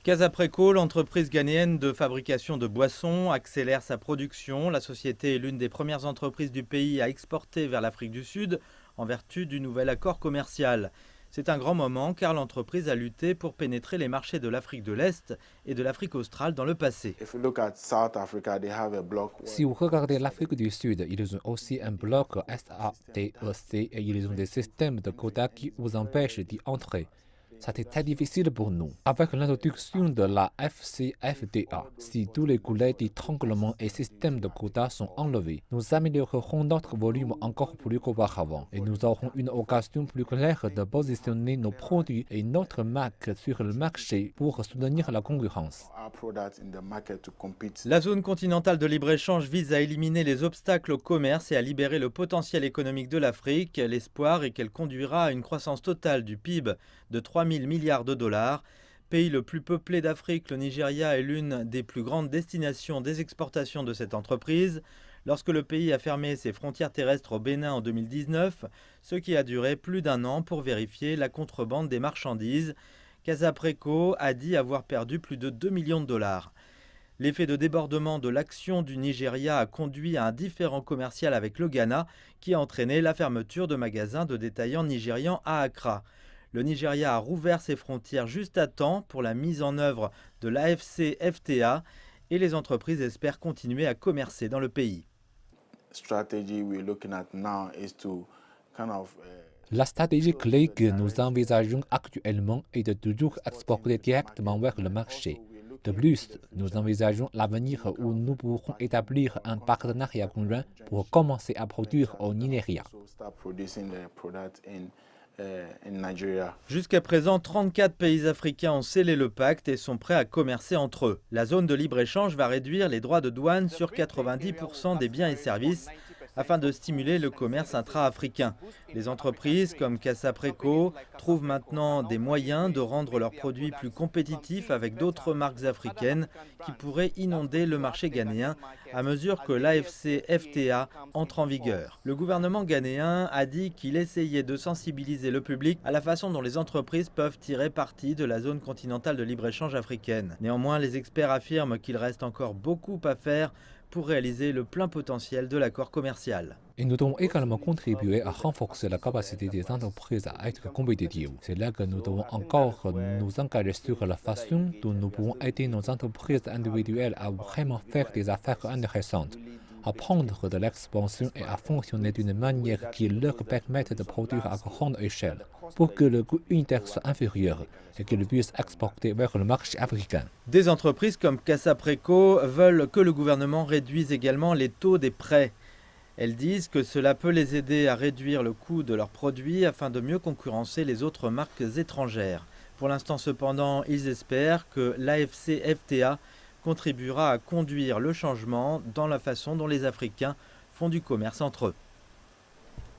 Casapreco, l'entreprise ghanéenne de fabrication de boissons, accélère sa production. La société est l'une des premières entreprises du pays à exporter vers l'Afrique du Sud en vertu du nouvel accord commercial. C'est un grand moment car l'entreprise a lutté pour pénétrer les marchés de l'Afrique de l'Est et de l'Afrique australe dans le passé. Si vous regardez l'Afrique du Sud, ils ont aussi un bloc SADEC et ils ont des systèmes de quotas qui vous empêchent d'y entrer. C'était très difficile pour nous. Avec l'introduction de la FCFTA, si tous les coulées d'étranglement et systèmes de quotas sont enlevés, nous améliorerons notre volume encore plus qu'auparavant et nous aurons une occasion plus claire de positionner nos produits et notre marque sur le marché pour soutenir la concurrence. La zone continentale de libre-échange vise à éliminer les obstacles au commerce et à libérer le potentiel économique de l'Afrique. L'espoir est qu'elle conduira à une croissance totale du PIB de 3 000 milliards de dollars. Pays le plus peuplé d'Afrique, le Nigeria est l'une des plus grandes destinations des exportations de cette entreprise. Lorsque le pays a fermé ses frontières terrestres au Bénin en 2019, ce qui a duré plus d'un an pour vérifier la contrebande des marchandises, Casapreco a dit avoir perdu plus de 2 millions de dollars. L'effet de débordement de l'action du Nigeria a conduit à un différend commercial avec le Ghana qui a entraîné la fermeture de magasins de détaillants nigérians à Accra. Le Nigeria a rouvert ses frontières juste à temps pour la mise en œuvre de l'AFCFTA et les entreprises espèrent continuer à commercer dans le pays. La stratégie clé que nous envisageons actuellement est de toujours exporter directement vers le marché. De plus, nous envisageons l'avenir où nous pourrons établir un partenariat conjoint pour commencer à produire au Nigeria. Jusqu'à présent, 34 pays africains ont scellé le pacte et sont prêts à commercer entre eux. La zone de libre-échange va réduire les droits de douane sur 90% des biens et services afin de stimuler le commerce intra-africain. Les entreprises comme Casapreco trouvent maintenant des moyens de rendre leurs produits plus compétitifs avec d'autres marques africaines qui pourraient inonder le marché ghanéen à mesure que l'AFCFTA entre en vigueur. Le gouvernement ghanéen a dit qu'il essayait de sensibiliser le public à la façon dont les entreprises peuvent tirer parti de la zone continentale de libre-échange africaine. Néanmoins, les experts affirment qu'il reste encore beaucoup à faire pour réaliser le plein potentiel de l'accord commercial. Et nous devons également contribuer à renforcer la capacité des entreprises à être compétitives. C'est là que nous devons encore nous engager sur la façon dont nous pouvons aider nos entreprises individuelles à vraiment faire des affaires intéressantes, à prendre de l'expansion et à fonctionner d'une manière qui leur permette de produire à grande échelle, pour que le coût unitaire soit inférieur et qu'ils puissent exporter vers le marché africain. Des entreprises comme Casapreco veulent que le gouvernement réduise également les taux des prêts. Elles disent que cela peut les aider à réduire le coût de leurs produits afin de mieux concurrencer les autres marques étrangères. Pour l'instant cependant, ils espèrent que l'AFCFTA contribuera à conduire le changement dans la façon dont les Africains font du commerce entre eux.